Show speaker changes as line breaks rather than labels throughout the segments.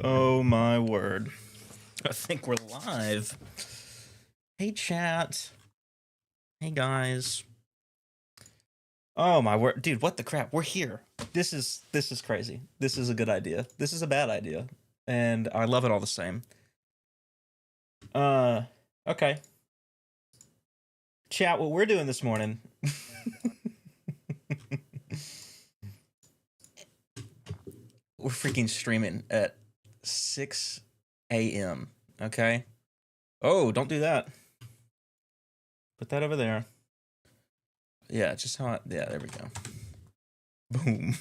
Oh my word. I think we're live. Hey chat. Hey guys. Oh my word. Dude, what the crap? We're here. This is crazy. This is a good idea. This is a bad idea. And I love it all the same. Okay. Chat, what we're doing this morning. We're freaking streaming at 6 a.m. Okay? Oh, don't do that. Put that over there. Yeah, just how yeah, there we go. Boom.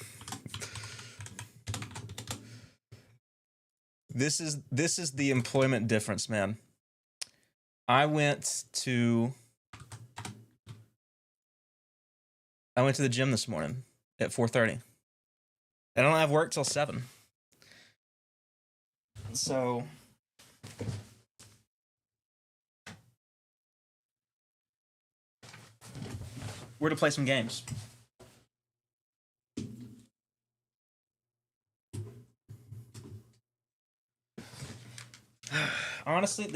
This is the employment difference, man. I went to the gym this morning at 4:30. I don't have work till 7. So we're to play some games. Honestly,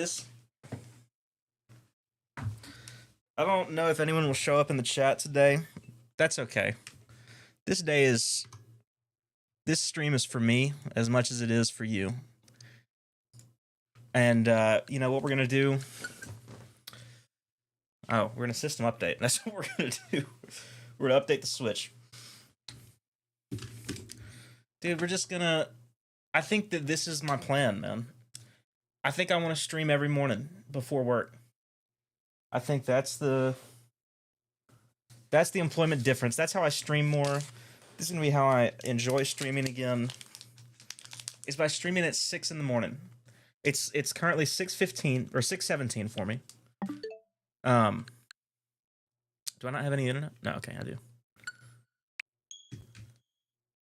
I don't know if anyone will show up in the chat today. That's okay. This stream is for me as much as it is for you. And you know what we're gonna do? Oh, we're gonna system update. That's what we're gonna do. We're gonna update the Switch. Dude, we're just gonna... I think that this is my plan, man. I think I want to stream every morning before work. I think that's the employment difference. That's how I stream more. This is gonna be how I enjoy streaming again. Is by streaming at 6 in the morning. It's currently 6:15 or 6:17 for me. Do I not have any internet? No, okay, I do.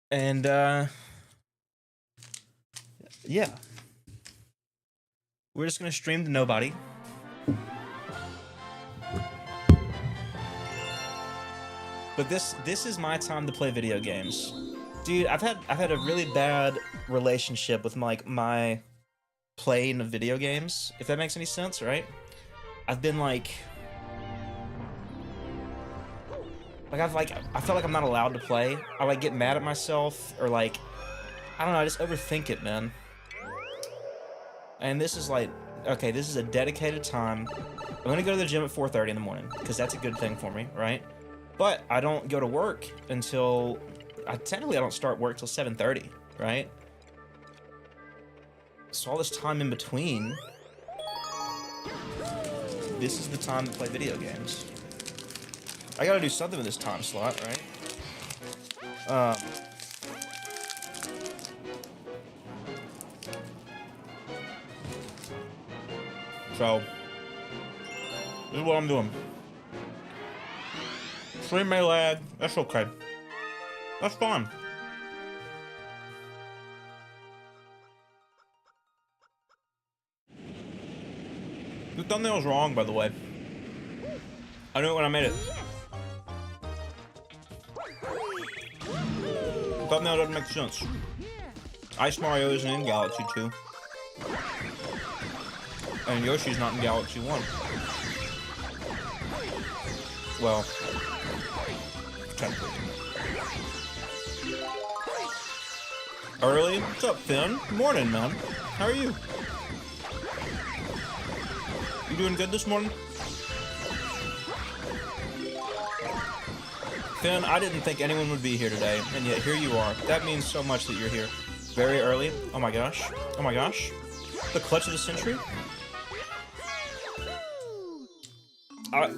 And yeah. We're just gonna stream to nobody. But this is my time to play video games. Dude, I've had a really bad relationship with my playing of video games, if that makes any sense, right? I've been I feel like I'm not allowed to play. I get mad at myself, or I don't know, I just overthink it, man. And this is okay, this is a dedicated time. I'm gonna go to the gym at 4:30 in the morning, because that's a good thing for me, right? But I don't go to work until... technically, I don't start work till 7:30, right? So all this time in between... This is the time to play video games. I gotta do something with this time slot, right? So, this is what I'm doing. Stream may lag, that's okay. That's fine. The thumbnail's wrong, by the way. I knew it when I made it. The thumbnail doesn't make sense. Ice Mario isn't in Galaxy 2. And Yoshi's not in Galaxy 1. Well, technically. Early? What's up, Finn? Morning, man. How are you? You doing good this morning? Finn, I didn't think anyone would be here today, and yet here you are. That means so much that you're here. Very early. Oh my gosh. Oh my gosh. The clutch of the century?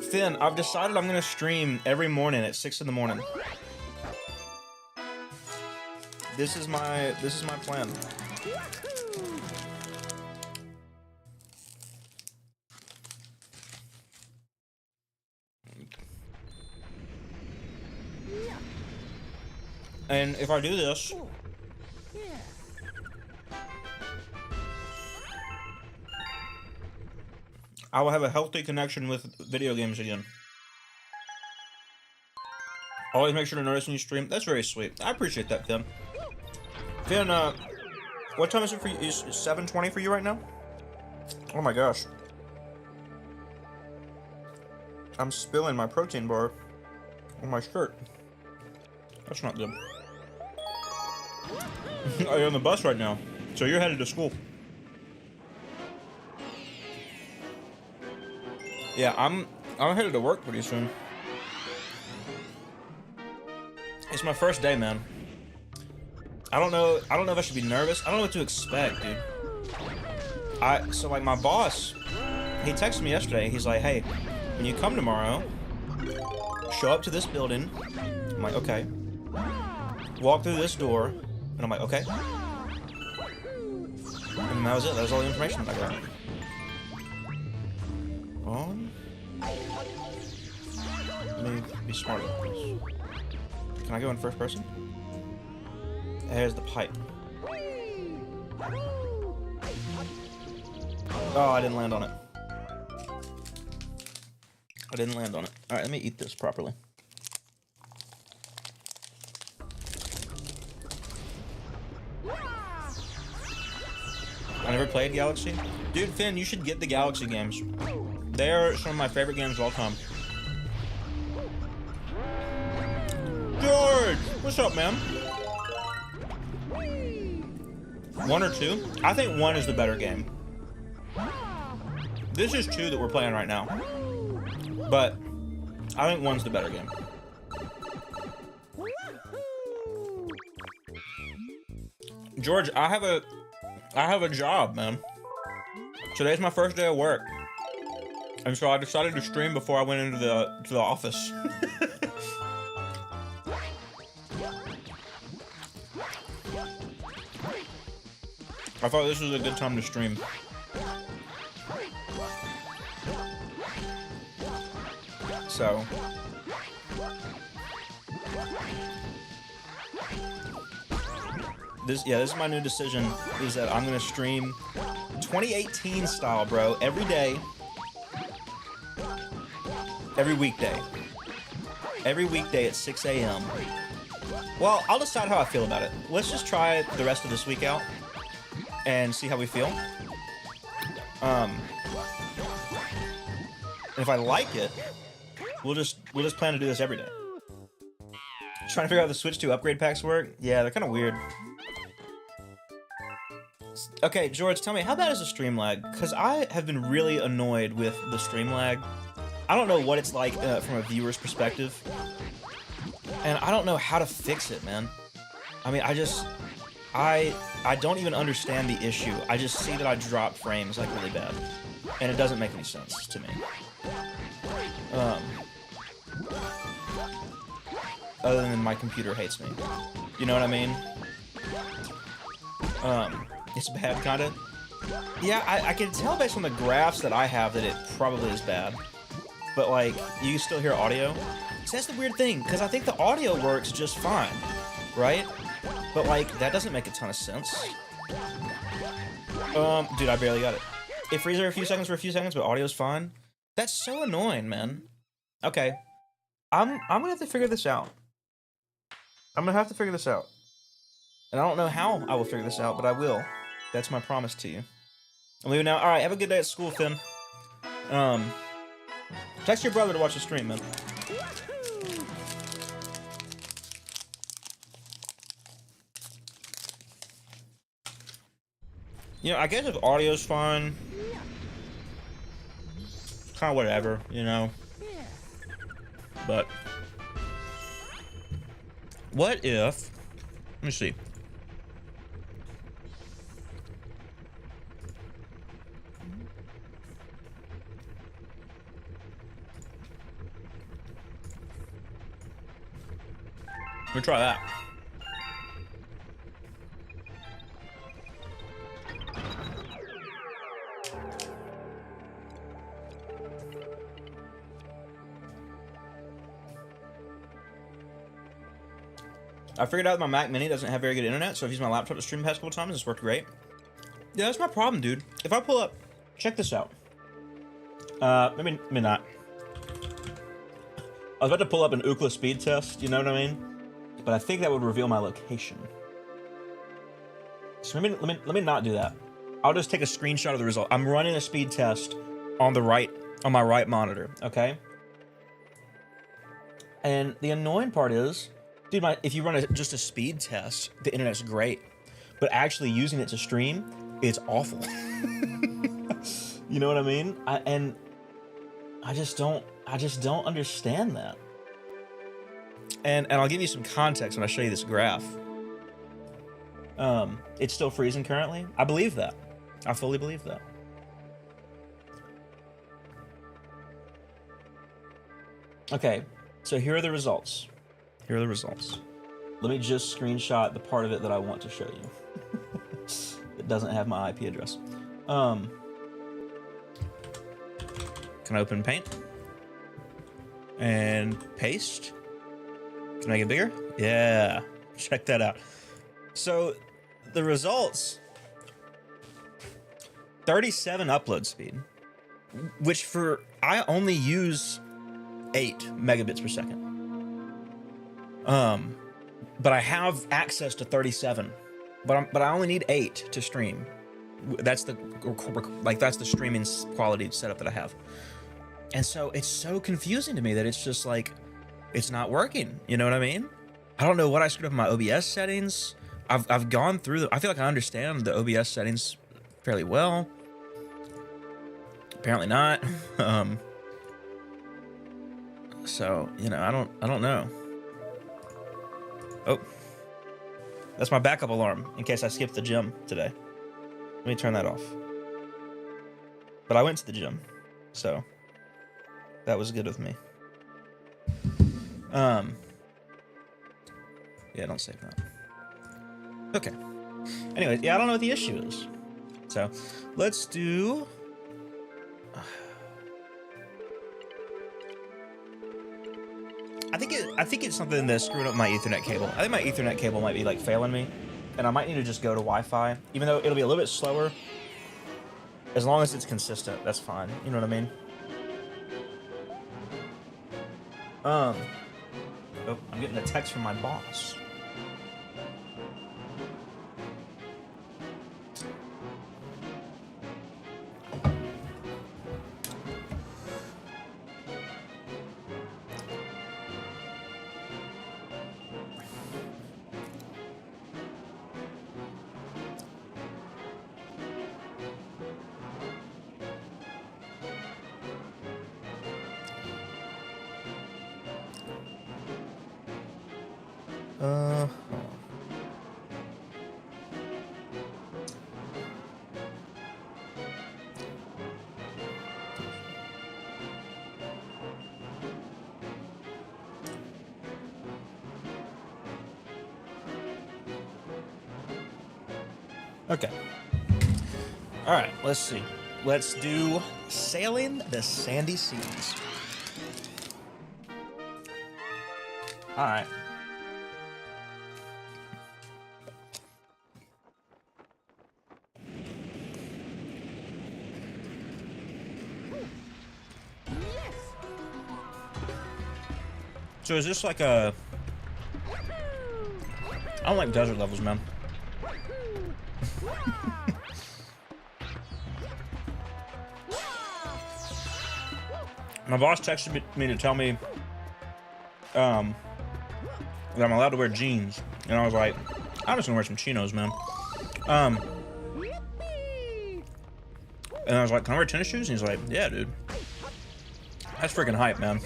Finn, I've decided I'm gonna stream every morning at 6 in the morning. This is my plan. And if I do this, I will have a healthy connection with video games again. Always make sure to notice when you stream. That's very sweet. I appreciate that, Finn. Finn, What time is it for you? Is 7:20 for you right now? Oh my gosh. I'm spilling my protein bar on my shirt. That's not good. Oh, you're on the bus right now, so you're headed to school. Yeah, I'm headed to work pretty soon. It's my first day, man. I don't know if I should be nervous. I don't know what to expect, dude. So like my boss, he texted me yesterday. He's like, hey, when you come tomorrow, show up to this building. I'm like, okay. Walk through this door, and I'm like, okay. And that was it. That was all the information that I got. Let me be smart about this. Can I go in first person? There's the pipe. Oh, I didn't land on it. Alright, let me eat this properly. I never played Galaxy. Dude, Finn, you should get the Galaxy games. They are some of my favorite games of all time. George! What's up, man? 1 or 2? I think 1 is the better game. This is 2 that we're playing right now. But I think 1's the better game. George, I have a job, man. Today's my first day of work. And so I decided to stream before I went into the office. I thought this was a good time to stream. So this is my new decision, is that I'm gonna stream 2018 style, bro, every day. Every weekday. Every weekday at 6 a.m. Well, I'll decide how I feel about it. Let's just try it the rest of this week out and see how we feel. And if I like it, we'll just plan to do this every day. Trying to figure out how the Switch 2 upgrade packs work? Yeah, they're kind of weird. Okay, George, tell me, how bad is the stream lag? Because I have been really annoyed with the stream lag. I don't know what it's like from a viewer's perspective. And I don't know how to fix it, man. I mean, I don't even understand the issue. I just see that I drop frames like really bad. And it doesn't make any sense to me. Other than my computer hates me. You know what I mean? It's bad, kinda. Yeah, I can tell based on the graphs that I have that it probably is bad. But, like, you still hear audio? So that's the weird thing, because I think the audio works just fine, right? But, like, that doesn't make a ton of sense. Dude, I barely got it. It freezes every few seconds for a few seconds, but audio's fine. That's so annoying, man. Okay. I'm gonna have to figure this out. I'm gonna have to figure this out. And I don't know how I will figure this out, but I will. That's my promise to you. I'm leaving now. Alright, have a good day at school, Finn. Text your brother to watch the stream, man. You know, I guess if audio's fine, kind of whatever, you know. But what if? Let me see. Let me try that. I figured out that my Mac Mini doesn't have very good internet, so I've used my laptop to stream the past couple times. It's worked great. Yeah, that's my problem, dude. If I pull up, check this out. Maybe not. I was about to pull up an Ookla speed test, you know what I mean? But I think that would reveal my location. So let me not do that. I'll just take a screenshot of the result. I'm running a speed test on my right monitor, okay? And the annoying part is, dude, if you run just a speed test, the internet's great. But actually using it to stream, it's awful. You know what I mean? I just don't understand that. And I'll give you some context when I show you this graph. It's still freezing currently. I believe that. I fully believe that. Okay, so here are the results. Here are the results. Let me just screenshot the part of it that I want to show you. It doesn't have my IP address. Can I open Paint? And paste? Can I make it bigger? Yeah, check that out. So the results, 37 upload speed, which I only use 8 megabits per second. But I have access to 37, but I only need 8 to stream. That's the streaming quality setup that I have. And so it's so confusing to me that it's just like, it's not working. You know what I mean? I don't know what I screwed up in my OBS settings. I've gone through I feel like I understand the OBS settings fairly well. Apparently not. So, you know, I don't know. Oh, that's my backup alarm in case I skipped the gym today. Let me turn that off. But I went to the gym, so that was good with me. Yeah, don't save that. Okay. Anyway, yeah, I don't know what the issue is. So let's do. I think it's something that's screwing up my Ethernet cable. I think my Ethernet cable might be like failing me, and I might need to just go to Wi-Fi, even though it'll be a little bit slower. As long as it's consistent, that's fine. You know what I mean? Oh, I'm getting a text from my boss. Okay. All right, let's see. Let's do Sailing the Sandy Seas. All right. So is this like a... I don't like desert levels, man. My boss texted me to tell me that I'm allowed to wear jeans, and I was like, I'm just gonna wear some chinos, man. And I was like, can I wear tennis shoes? And he's like, yeah, dude. That's freaking hype, man.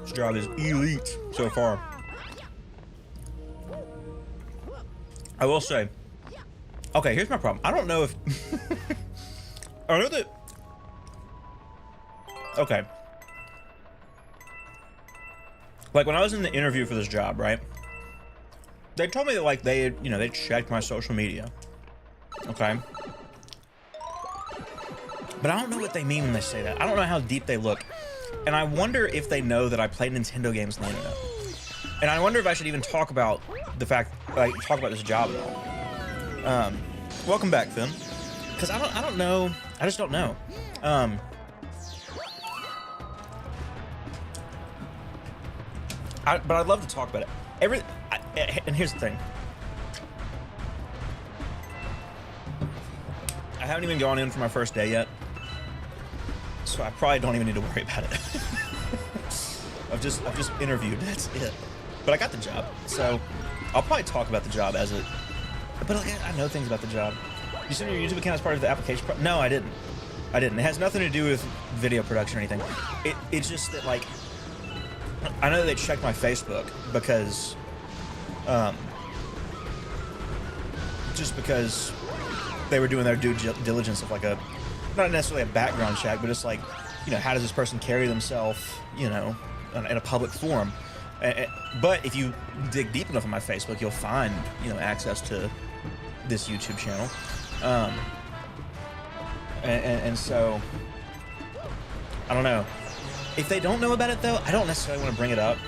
This job is elite so far. I will say, okay, here's my problem. I don't know if... I know that... Okay. Like, when I was in the interview for this job, right? They told me that, like, they checked my social media. Okay? But I don't know what they mean when they say that. I don't know how deep they look. And I wonder if they know that I play Nintendo games on the internet. And I wonder if I should even talk about the fact, like, talk about this job at all. Welcome back, Finn. Because I don't know. I just don't know. But I'd love to talk about it. And here's the thing. I haven't even gone in for my first day yet, so I probably don't even need to worry about it. I've just interviewed. That's it. But I got the job, so I'll probably talk about the job as it. But like, I know things about the job. You sent your YouTube account as part of the application? No, I didn't. It has nothing to do with video production or anything. It's just that, like, I know that they checked my Facebook because, just because they were doing their due diligence of like not necessarily a background check, but just like, you know, how does this person carry themselves, you know, in a public forum. But if you dig deep enough on my Facebook, you'll find, you know, access to this YouTube channel. And so, I don't know. If they don't know about it, though, I don't necessarily want to bring it up.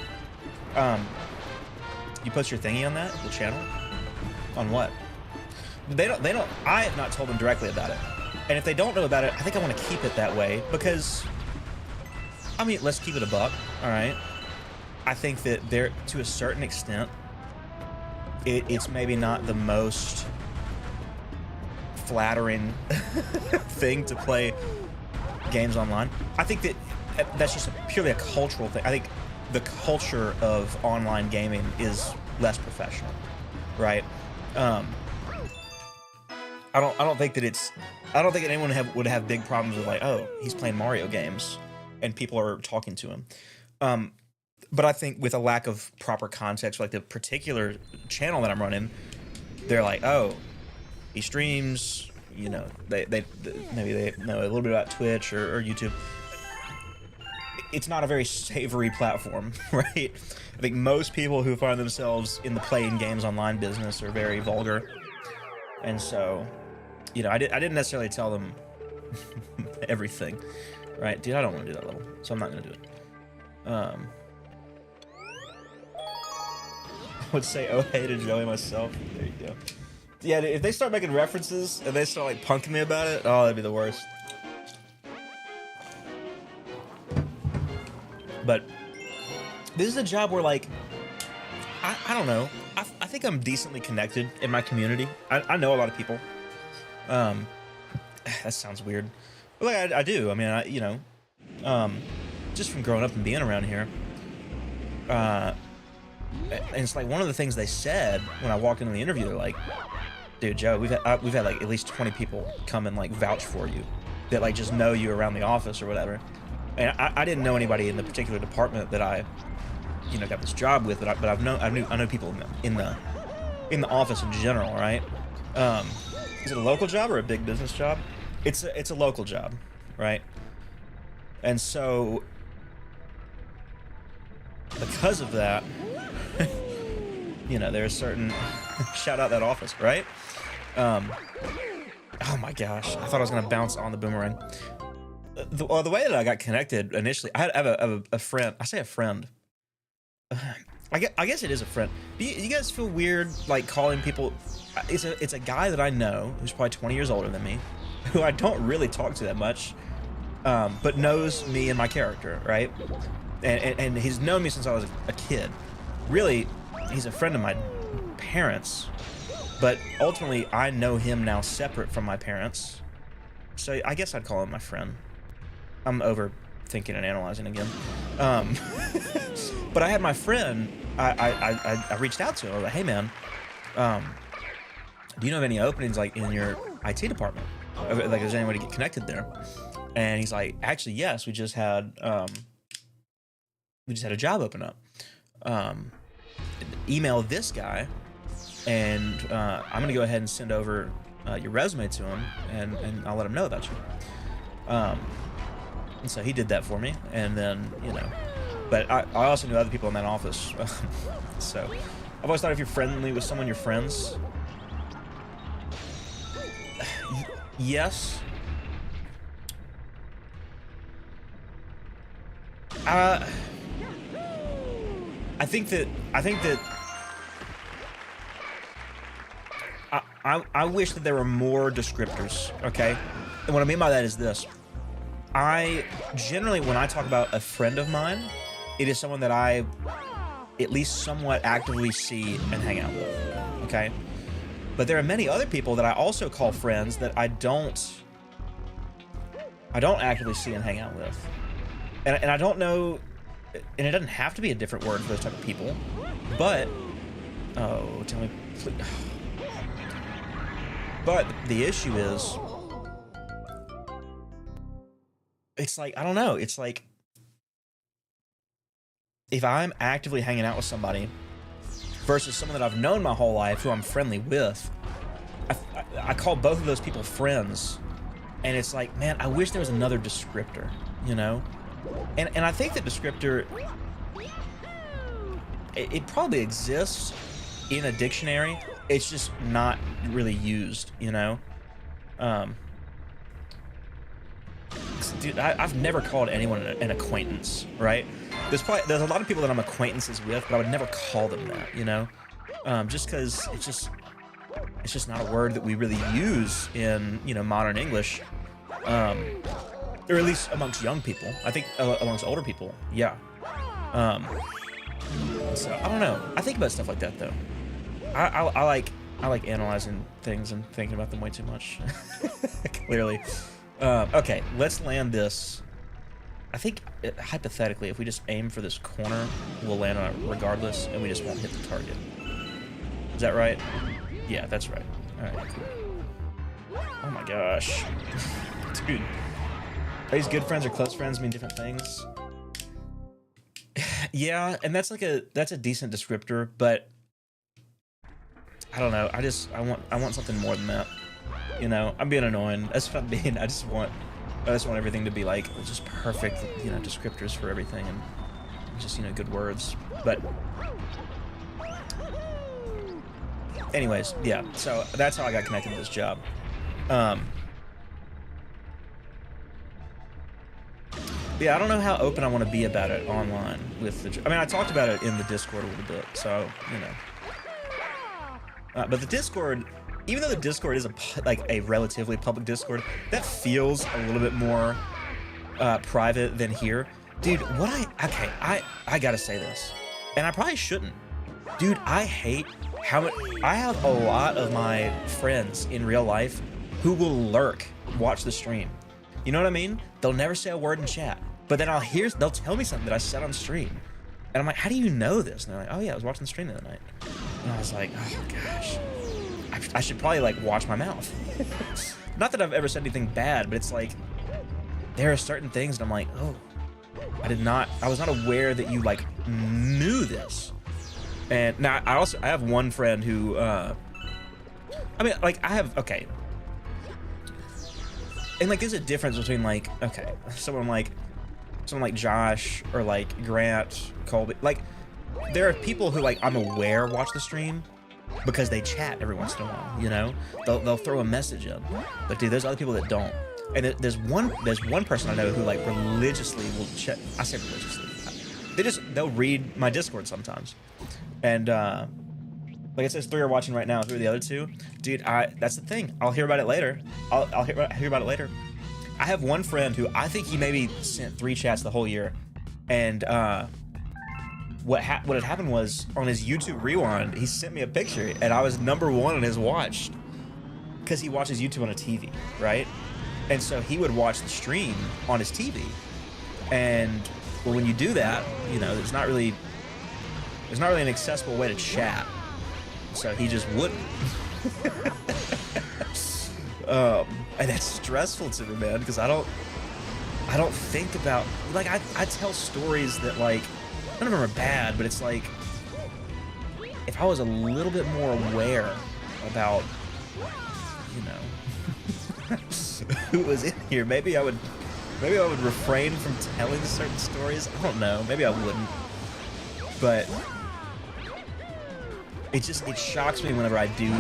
You post your thingy on that, the channel? On what? They don't, I have not told them directly about it. And if they don't know about it, I think I want to keep it that way because, I mean, let's keep it a buck, all right? I think that there, to a certain extent, it's maybe not the most flattering thing to play games online. I think that that's just purely a cultural thing. I think the culture of online gaming is less professional, right? I don't think that it's. I don't think anyone would have big problems with like, oh, he's playing Mario games, and people are talking to him. But I think with a lack of proper context, like the particular channel that I'm running, they're like, oh, he streams. You know, maybe they know a little bit about Twitch or YouTube. It's not a very savory platform, right? I think most people who find themselves in the playing games online business are very vulgar, and so, you know, I didn't necessarily tell them everything, right? Dude, I don't want to do that level, so I'm not gonna do it. I would say oh hey to Joey myself. There you go. Yeah, if they start making references and they start like punking me about it, oh, that'd be the worst. But this is a job where, like, I don't know. I think I'm decently connected in my community. I know a lot of people. That sounds weird, but like I do. I mean, you know, just from growing up and being around here. And it's like one of the things they said when I walked into the interview. They're like, "Dude, Joe, we've had like at least 20 people come and like vouch for you, that like just know you around the office or whatever." And I didn't know anybody in the particular department that I, you know, got this job with, but I know people in the office in general, right? Is it a local job or a big business job? It's a local job, right? And so because of that, you know, there's certain shout out that office, right? Oh my gosh, I thought I was gonna bounce on the boomerang. The way that I got connected initially, I have a friend. I say a friend. I guess it is a friend. Do you guys feel weird like calling people? It's a guy that I know who's probably 20 years older than me, who I don't really talk to that much, but knows me and my character, right? And he's known me since I was a kid. Really, he's a friend of my parents, but ultimately I know him now separate from my parents. So I guess I'd call him my friend. I'm overthinking and analyzing again. But I had my friend, I reached out to him. I was like, hey man, do you know of any openings like in your IT department? Like, is anybody get connected there? And he's like, actually, yes, we just had a job open up. Email this guy, and I'm gonna go ahead and send over your resume to him, and I'll let him know about you. And so he did that for me, and then, you know, but I also knew other people in that office. So I've always thought if you're friendly with someone, you're friends. Yes. I think that I wish that there were more descriptors, okay? And what I mean by that is this. I generally, when I talk about a friend of mine, it is someone that I at least somewhat actively see and hang out with, okay? But there are many other people that I also call friends that I don't actively see and hang out with. And I don't know, and it doesn't have to be a different word for those type of people, but, oh, tell me, please. But the issue is, it's like, I don't know, it's like, if I'm actively hanging out with somebody versus someone that I've known my whole life who I'm friendly with, I call both of those people friends, and it's like, man, I wish there was another descriptor, you know? And I think that descriptor, it probably exists in a dictionary, it's just not really used, you know? Dude, I've never called anyone an acquaintance, right? There's a lot of people that I'm acquaintances with, but I would never call them that, you know? Just because it's just not a word that we really use in, you know, modern English, or at least amongst young people. I think amongst older people, yeah. So I don't know. I think about stuff like that though. I like analyzing things and thinking about them way too much. Clearly. Okay, let's land this. I think, hypothetically, if we just aim for this corner, we'll land on it regardless, and we just won't hit the target. Is that right? Yeah, that's right. Alright, cool. Oh my gosh. Dude. Are these good friends or close friends mean different things? Yeah, and that's a decent descriptor, but I don't know. I want something more than that. You know, I'm being annoying. That's what I'm being. I just want everything to be like just perfect, you know, descriptors for everything and just, you know, good words. But anyways, yeah. So that's how I got connected to this job. Yeah, I don't know how open I want to be about it online with the. I mean, I talked about it in the Discord a little bit, so you know. But the Discord, even though the Discord is a relatively public Discord, that feels a little bit more private than here. Dude, I gotta say this, and I probably shouldn't. Dude, I hate how much I have a lot of my friends in real life who will watch the stream. You know what I mean? They'll never say a word in chat, but then they'll tell me something that I said on stream, and I'm like, how do you know this? And they're like, oh yeah, I was watching the stream the other night. And I was like, oh gosh, I should probably like watch my mouth. Not that I've ever said anything bad, but it's like there are certain things that I'm like, oh, I was not aware that you like knew this. And now I have one friend who, I mean, like okay. And like there's a difference between like, okay, someone like Josh or like Grant, Colby, like there are people who like I'm aware watch the stream because they chat every once in a while, you know? They'll throw a message in. But dude, there's other people that don't. And there's one person I know who like religiously will check. I say religiously. They'll read my Discord sometimes. And like it says 3 are watching right now. Who are the other 2? Dude, that's the thing. I'll hear about it later. I'll hear about it later. I have one friend who I think he maybe sent 3 chats the whole year. And what had happened was on his YouTube Rewind, he sent me a picture and I was #1 on his watch because he watches YouTube on a TV, right? And so he would watch the stream on his TV. And well, when you do that, you know, there's not really an accessible way to chat. So he just wouldn't. And that's stressful to me, man, because I don't think about, like, I tell stories that, like, none of them are bad, but it's like, if I was a little bit more aware about, you know, who was in here, maybe I would refrain from telling certain stories. I don't know, maybe I wouldn't. But it shocks me whenever I do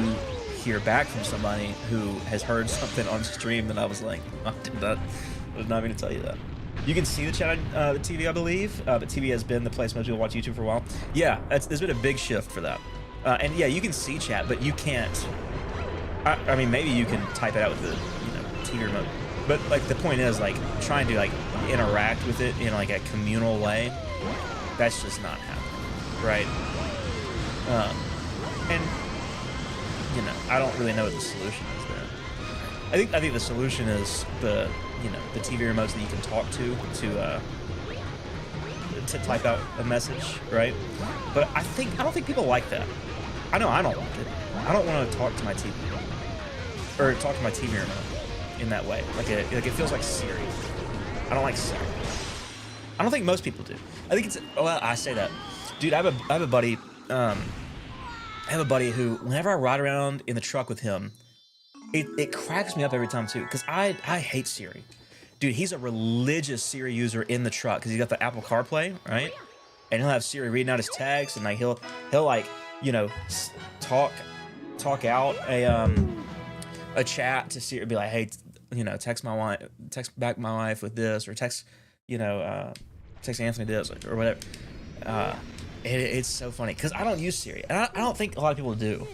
hear back from somebody who has heard something on stream that I was like, I did not mean to tell you that. You can see the chat on the TV, I believe, but TV has been the place most people watch YouTube for a while. Yeah, there's been a big shift for that. And yeah, you can see chat, but you can't. I mean, maybe you can type it out with the TV remote. But like the point is, like, trying to like interact with it in like a communal way, that's just not happening. right? And you know, I don't really know what the solution is there. I think the solution is the TV remotes that you can talk to type out a message, right? But I don't think people like that. I know I don't like it. I don't want to talk to my TV or talk to my TV remote in that way. Like it feels like Siri. I don't like Siri. I don't think most people do. I think it's well, I say that, dude. I have a buddy. I have a buddy who, whenever I ride around in the truck with him, it cracks me up every time too. Because I hate Siri. Dude, he's a religious Siri user in the truck because he's got the Apple CarPlay, right? And he'll have Siri reading out his tags, and like he'll like, you know, talk out a chat to Siri, be like, hey, you know, text back my wife with this, or text Anthony this, or whatever. It's so funny because I don't use Siri, and I don't think a lot of people do.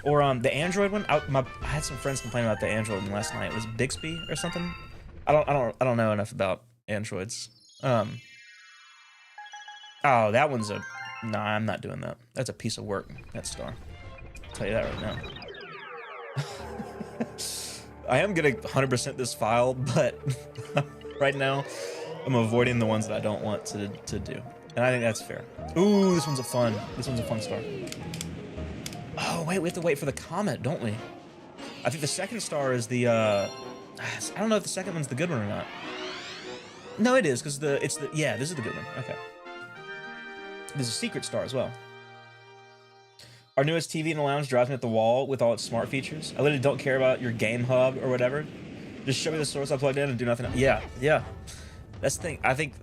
Or the Android one. I had some friends complain about the Android one last night. It was Bixby or something. I don't know enough about Androids. Oh, that one's a... Nah, I'm not doing that. That's a piece of work, that star. I'll tell you that right now. I am gonna 100% this file, but right now, I'm avoiding the ones that I don't want to do. And I think that's fair. Ooh, this one's a fun star. Oh, wait, we have to wait for the comet, don't we? I think the second star is the, I don't know if the second one's the good one or not. No, it is, because yeah, this is the good one. Okay. There's a secret star as well. Our newest TV in the lounge drives me at the wall with all its smart features. I literally don't care about your game hub or whatever. Just show me the source I plugged in and do nothing else. Yeah, yeah. That's the thing. I think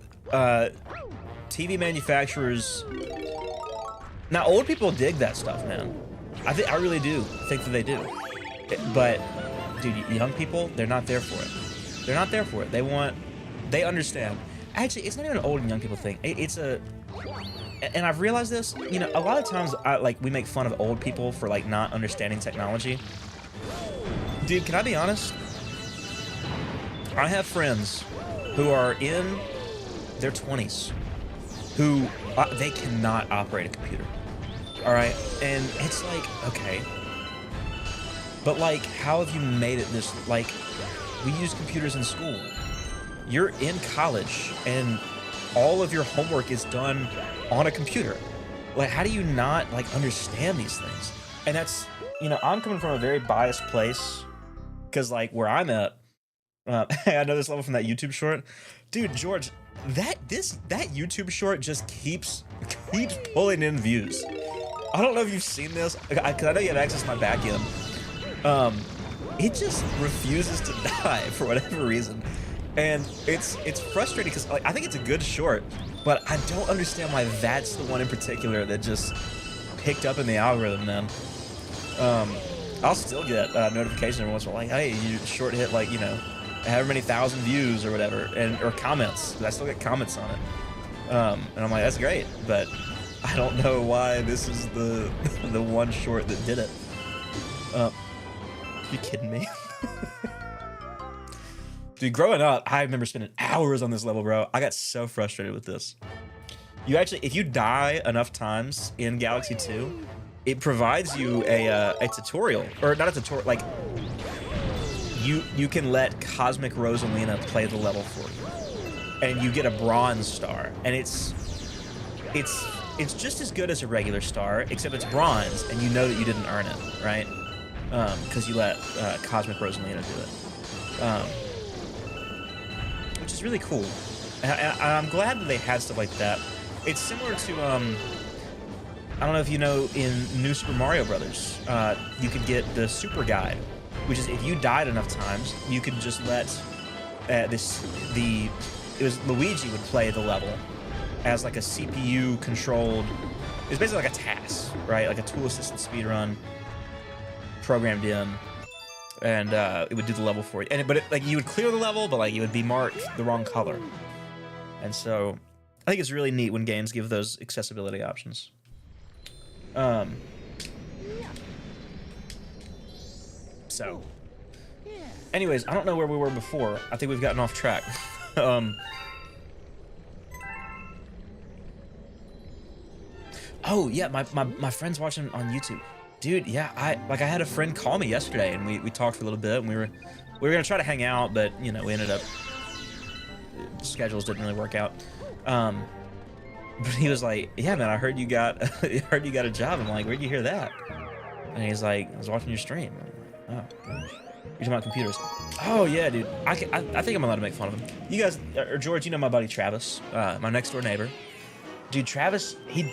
TV manufacturers... Now, old people dig that stuff, man. I really do think that they do. But, dude, young people, they're not there for it. They're not there for it. They understand. Actually, it's not even an old and young people thing. It's a... And I've realized this, you know, a lot of times we make fun of old people for like not understanding technology. Dude, can I be honest? I have friends who are in their 20s who they cannot operate a computer. All right, and it's like, okay, but like, how have you made it this? Like, we use computers in school. You're in college, and all of your homework is done on a computer. Like, how do you not like understand these things? And that's, you know, I'm coming from a very biased place because like where I'm at, I know this level from that YouTube short, dude. George, that YouTube short just keeps pulling in views. I don't know if you've seen this because I know you have access to my back end. It just refuses to die for whatever reason. And it's frustrating because like, I think it's a good short, but I don't understand why that's the one in particular that just picked up in the algorithm, man. I'll still get notifications every once in a while, like, hey, your short hit like, you know, however many thousand views or whatever, or comments. I still get comments on it. And I'm like, that's great, but I don't know why this is the the one short that did it. Are you kidding me? Dude, growing up, I remember spending hours on this level, bro. I got so frustrated with this. You actually, if you die enough times in Galaxy 2, it provides you a tutorial, or not a tutorial, like you can let Cosmic Rosalina play the level for you, and you get a bronze star, and it's just as good as a regular star, except it's bronze, and you know that you didn't earn it, right? Because you let Cosmic Rosalina do it. Which is really cool. And I'm glad that they have stuff like that. It's similar to, I don't know if you know, in New Super Mario Brothers, you could get the Super Guide, which is if you died enough times, you could just let it was Luigi would play the level as like a CPU controlled, it's basically like a task, right? Like a tool assisted speedrun programmed in. And it would do the level for you, but like you would clear the level, but like you would be marked the wrong color. And so I think it's really neat when games give those accessibility options. So anyways, I don't know where we were before. I think we've gotten off track. Oh yeah, my friend's watching on YouTube. Dude, yeah, I had a friend call me yesterday and we talked for a little bit and we were gonna try to hang out, but you know, we ended up schedules didn't really work out. But he was like, yeah man, I heard you got I heard you got a job. I'm like, where'd you hear that? And he's like, I was watching your stream. I'm like, oh gosh. You're talking about computers. Oh yeah, dude. I think I'm allowed to make fun of him. You guys, or George, you know my buddy Travis, my next door neighbor. Dude, Travis, he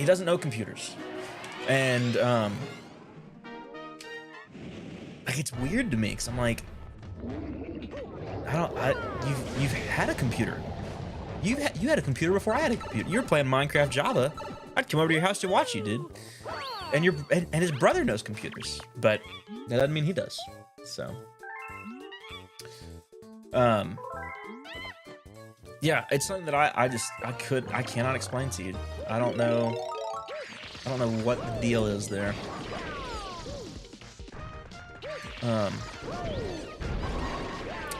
doesn't know computers. And like it's weird to me because I'm like, you've had a computer. You had a computer before I had a computer. You were playing Minecraft Java. I'd come over to your house to watch you, dude. And his brother knows computers, but that doesn't mean he does. So, yeah, it's something that I cannot explain to you. I don't know what the deal is there. But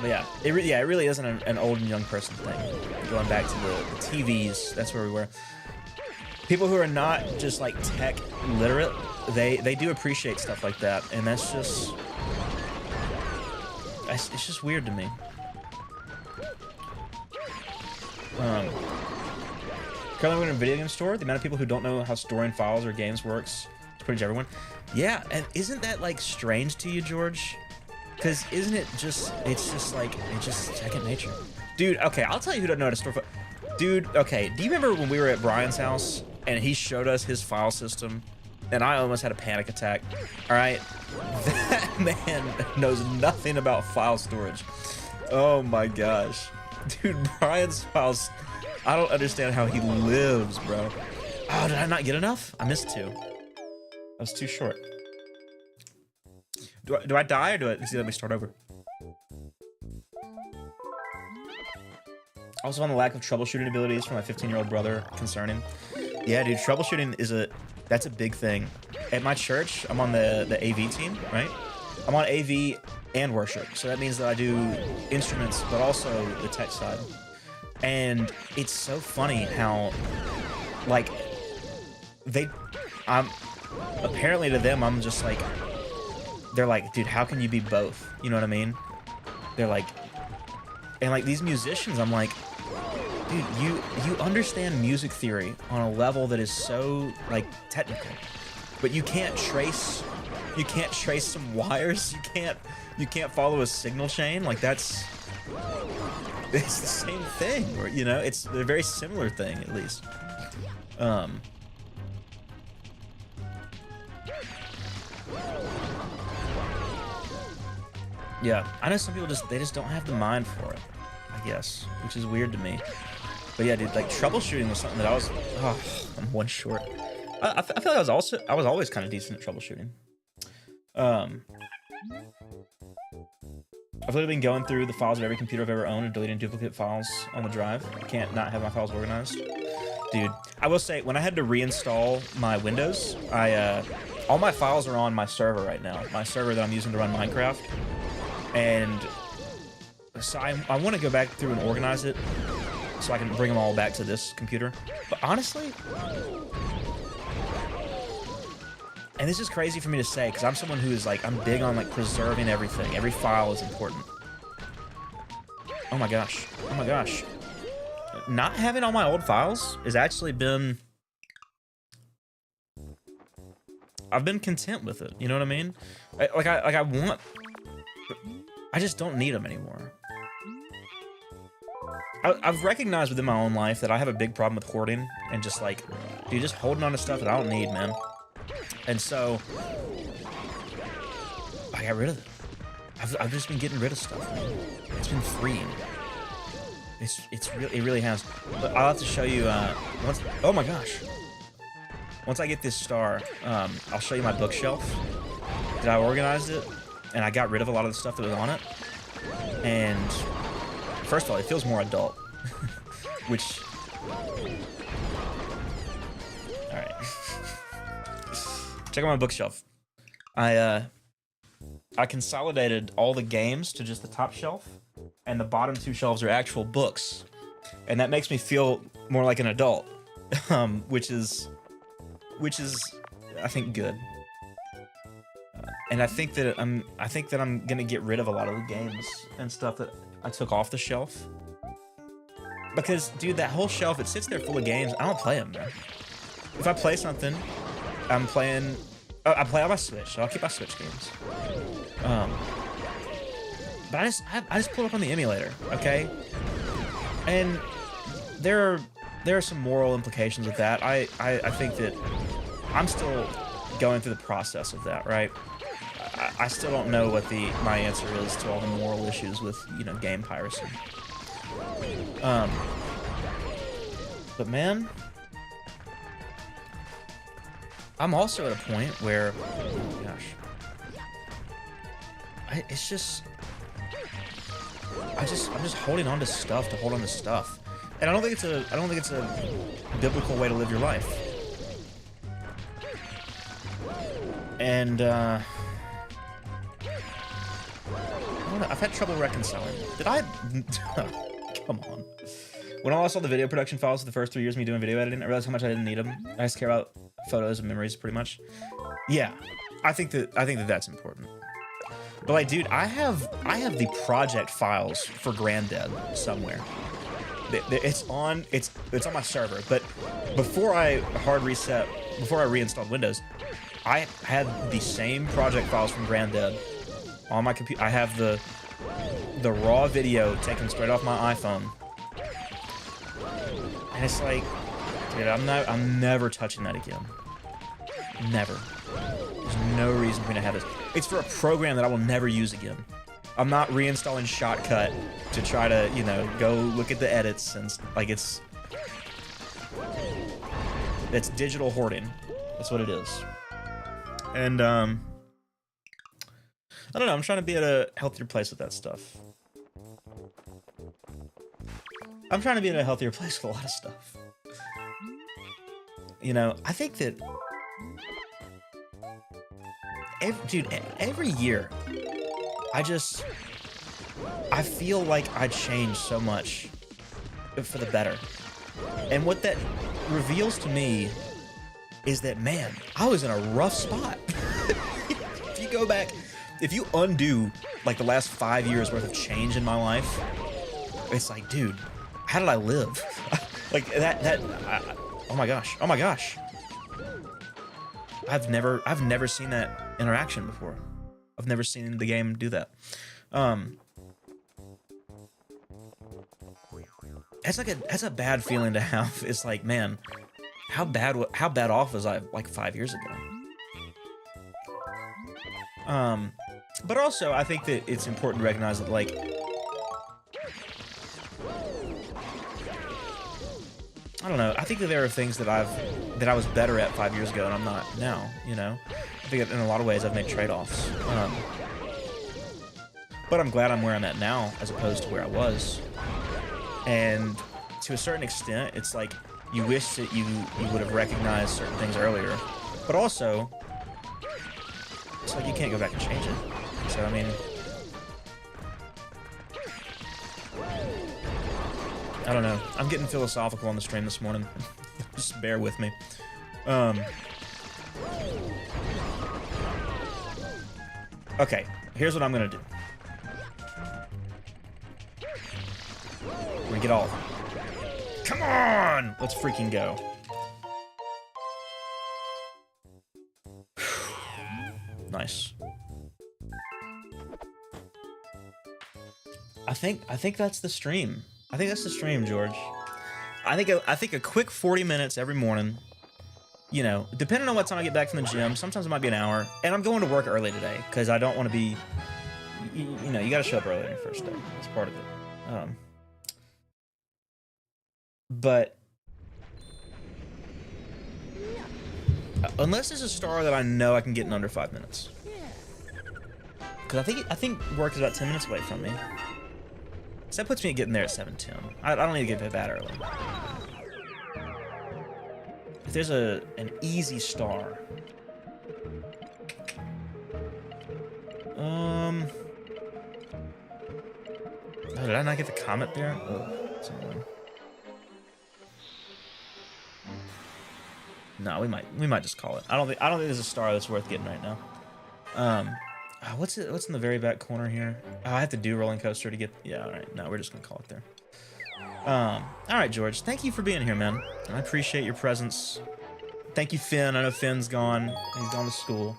yeah, it really isn't an old and young person thing. Going back to the TVs, that's where we were. People who are not just like tech literate, they do appreciate stuff like that, and it's just weird to me. Currently we're in a video game store. The amount of people who don't know how storing files or games works is pretty much everyone. Yeah, and isn't that like strange to you, George? Because isn't it just, it's just second nature. Dude, okay, I'll tell you who doesn't know how to store files. Dude, okay, do you remember when we were at Brian's house and he showed us his file system and I almost had a panic attack? All right, that man knows nothing about file storage. Oh my gosh. Dude, Brian's files, I don't understand how he lives, bro. Oh, did I not get enough? I missed 2. I was too short. Do I die or does he let me start over? Also on the lack of troubleshooting abilities for my 15-year-old brother concerning. Yeah, dude, troubleshooting that's a big thing. At my church, I'm on the AV team, right? I'm on AV and worship. So that means that I do instruments, but also the tech side. And it's so funny how, like, apparently to them, I'm just like, they're like, dude, how can you be both? You know what I mean? They're like, and like these musicians, I'm like, dude, you understand music theory on a level that is so like technical, but you can't trace some wires. You can't follow a signal chain. Like it's the same thing, or you know, it's a very similar thing at least. Yeah, I know some people they just don't have the mind for it, I guess, which is weird to me. But yeah, dude, like troubleshooting was something that I'm one short. I feel like I was always kind of decent at troubleshooting. I've literally been going through the files of every computer I've ever owned and deleting duplicate files on the drive. I can't not have my files organized. Dude, I will say, when I had to reinstall my Windows, all my files are on my server right now. My server that I'm using to run Minecraft. And so I want to go back through and organize it so I can bring them all back to this computer. But honestly, and this is crazy for me to say because I'm someone who is like, I'm big on like preserving everything. Every file is important. Oh my gosh. Oh my gosh. Not having all my old files has actually been... I've been content with it. You know what I mean? I just don't need them anymore. I've recognized within my own life that I have a big problem with hoarding and just like, dude, just holding on to stuff that I don't need, man. And so I got rid of it. I've just been getting rid of stuff, man. It's been freeing. It really has. But I'll have to show you once. Oh my gosh! Once I get this star, I'll show you my bookshelf. That I organized it, and I got rid of a lot of the stuff that was on it. And first of all, it feels more adult, which. All right. Check out my bookshelf. I consolidated all the games to just the top shelf, and the bottom two shelves are actual books, and that makes me feel more like an adult, which is which is, I think, good. And I think that I'm gonna get rid of a lot of the games and stuff that I took off the shelf. Because, dude, that whole shelf, it sits there full of games. I don't play them, man. If I play something, I'm playing. I play on my Switch, so I'll keep my Switch games. But I just pull it up on the emulator, okay? And there are some moral implications with that. I think that I'm still going through the process of that, right? I still don't know what my answer is to all the moral issues with, you know, game piracy. But man, I'm also at a point where, oh my gosh, it's just, I'm just holding on to stuff to hold on to stuff, and I don't think it's a biblical way to live your life. And I don't know, I've had trouble reconciling. Did I? Come on. When I lost all the video production files for the first 3 years of me doing video editing, I realized how much I didn't need them. I just care about photos and memories, pretty much. Yeah, I think that that's important. But like, dude, I have the project files for Granddad somewhere. It's on my server. But before I reinstalled Windows, I had the same project files from Granddad on my computer. I have the raw video taken straight off my iPhone. And it's like, dude, I'm never touching that again. Never. There's no reason for me to have this. It's for a program that I will never use again. I'm not reinstalling Shotcut to try to, you know, go look at the edits and like it's digital hoarding. That's what it is. And I don't know, I'm trying to be at a healthier place with that stuff. I'm trying to be in a healthier place with a lot of stuff. You know, I think that every year, I feel like I change so much for the better. And what that reveals to me is that, man, I was in a rough spot. If you go back, if you undo like the last 5 years worth of change in my life, it's like, dude, how did I live? Like oh my gosh. I've never seen that interaction before. I've never seen the game do that. That's a bad feeling to have. It's like, man, how bad off was I like 5 years ago? But also I think that it's important to recognize that, like, I don't know. I think that there are things that I was better at 5 years ago and I'm not now, you know? I think that in a lot of ways I've made trade-offs. But I'm glad I'm where I'm at now as opposed to where I was. And to a certain extent, it's like you wish that you would have recognized certain things earlier. But also, it's like you can't go back and change it. So, I mean, I don't know. I'm getting philosophical on the stream this morning. Just bear with me. Okay, here's what I'm gonna do. We're gonna get all of them. Come on! Let's freaking go. Nice. I think that's the stream. I think that's the stream, George. I think a quick 40 minutes every morning, you know, depending on what time I get back from the gym, sometimes it might be an hour, and I'm going to work early today, because I don't want to be, you know, you got to show up early on your first day. That's part of it. But unless there's a star that I know I can get in under 5 minutes, because I think work is about 10 minutes away from me. So that puts me at getting there at 7:10. I don't need to get that early. If there's an easy star. Oh, did I not get the comment there? Oh, that's annoying. No, we might just call it. I don't think there's a star that's worth getting right now. What's in the very back corner here? Oh, I have to do rolling coaster to get. Yeah, all right. No, we're just gonna call it there. All right, George. Thank you for being here, man. I appreciate your presence. Thank you, Finn. I know Finn's gone. He's gone to school.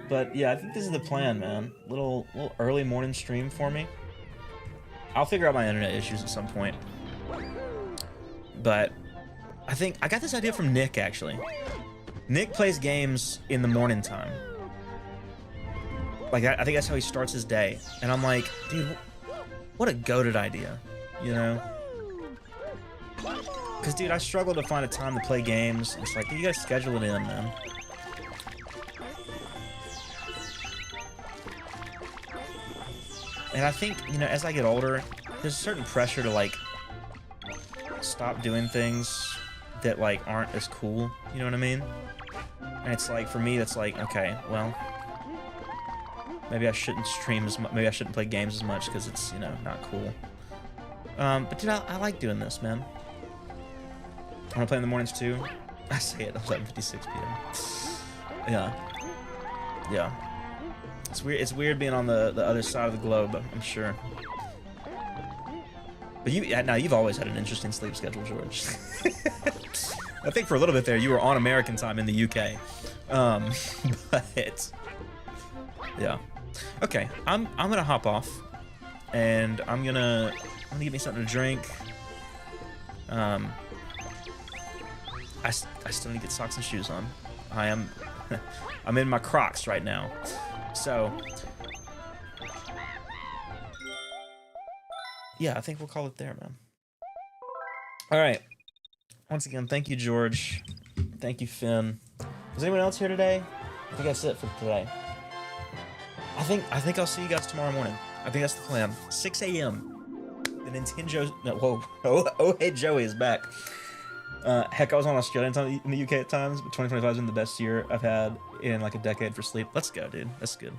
But yeah, I think this is the plan, man. Little early morning stream for me. I'll figure out my internet issues at some point. But I think I got this idea from Nick, actually. Nick plays games in the morning time. Like, I think that's how he starts his day. And I'm like, dude, what a goated idea, you know? Because, dude, I struggle to find a time to play games. It's like, you gotta schedule it in, man. And I think, you know, as I get older, there's a certain pressure to, like, stop doing things that, like, aren't as cool. You know what I mean? And it's like, for me, that's like, okay, well, maybe I shouldn't stream as much. Maybe I shouldn't play games as much because it's, you know, not cool. But, dude, I like doing this, man. I want to play in the mornings, too. I say it, 11:56 p.m. Yeah. It's weird being on the other side of the globe, I'm sure. But you've always had an interesting sleep schedule, George. I think for a little bit there, you were on American time in the UK. But yeah. Okay, I'm gonna hop off, and I'm gonna get me something to drink. I still need to get socks and shoes on. I'm in my Crocs right now. So, yeah, I think we'll call it there, man. All right. Once again, thank you, George. Thank you, Finn. Is anyone else here today? I think that's it for today. I think I'll see you guys tomorrow morning. I think that's the plan. 6 a.m. The Nintendo. No, whoa. Oh, hey, Joey is back. Heck, I was on Australian time in the UK at times, but 2025 has been the best year I've had in like a decade for sleep. Let's go, dude. That's good.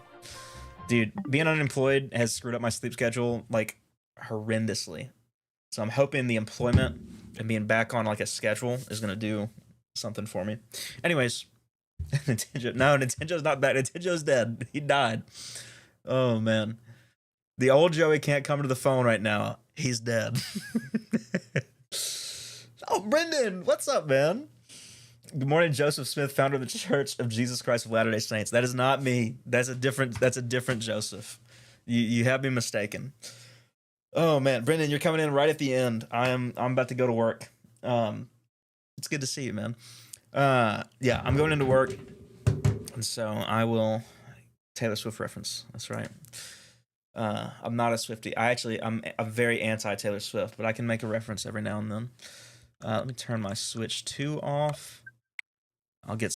Dude, being unemployed has screwed up my sleep schedule like horrendously. So I'm hoping the employment and being back on like a schedule is gonna do something for me. Anyways, Nintendo's not back. Nintendo's dead. He died. Oh man, the old Joey can't come to the phone right now. He's dead. Oh, Brendan, what's up, man? Good morning, Joseph Smith, founder of the Church of Jesus Christ of Latter-day Saints. That is not me. That's a different Joseph. You have me mistaken. Oh man, Brendan, you're coming in right at the end. I'm about to go to work. It's good to see you, man. Yeah, I'm going into work, and so I will. Taylor Swift reference. That's right. I'm not a Swiftie. I'm very anti Taylor Swift, but I can make a reference every now and then. Let me turn my Switch 2 off. I'll get